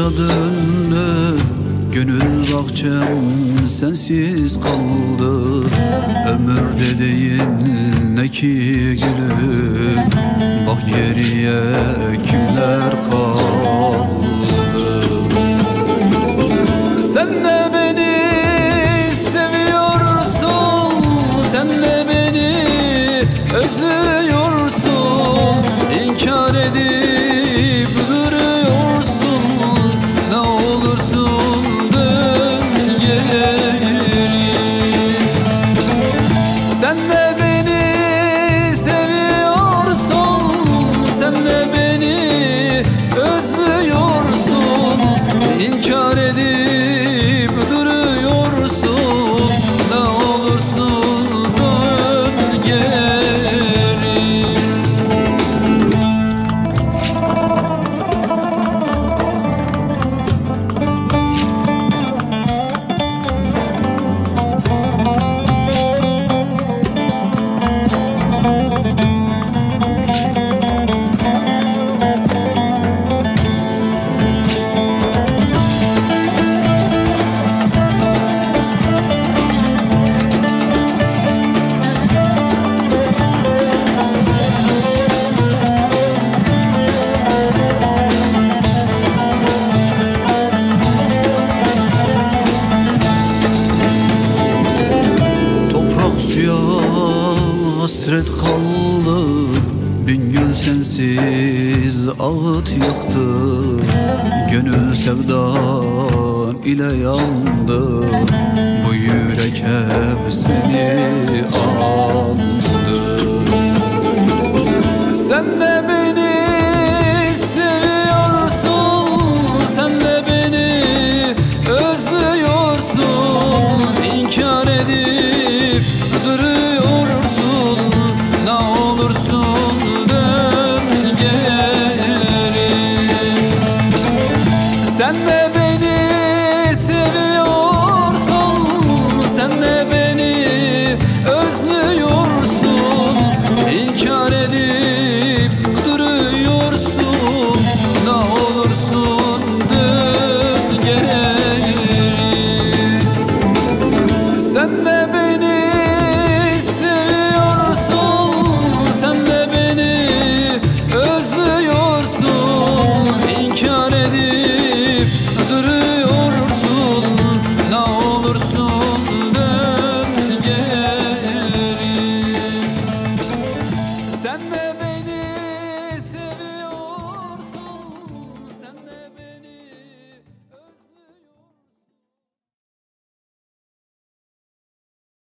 başa döndü. Gönül bahçem sensiz kaldı. Ömür dediğin ne ki gülüm, bak geriye kimler kaldı. Sen de beni seviyorsun, sen de beni özlüyorsun. İnkar edip duruyorsun, ne olursun dön geri. Sen de beni seviyorsun, sen de beni özlüyorsun. İnkar edip duruyorsun, ne olursun dön geri. Hasret kaldı, bin gün sensiz ağıt yaktı. Gönül sevdan ile yandı, bu yürek hep seni andı. Sen de beni seviyorsun, sen de beni özlüyorsun. İnkar edip duruyorsun, ne olursun dön geri. Sen de beni seviyorsun, sen de beni özlüyorsun. İnkar edip duruyorsun, ne olursun dön geri. Sen de beni seviyorsun, sen de beni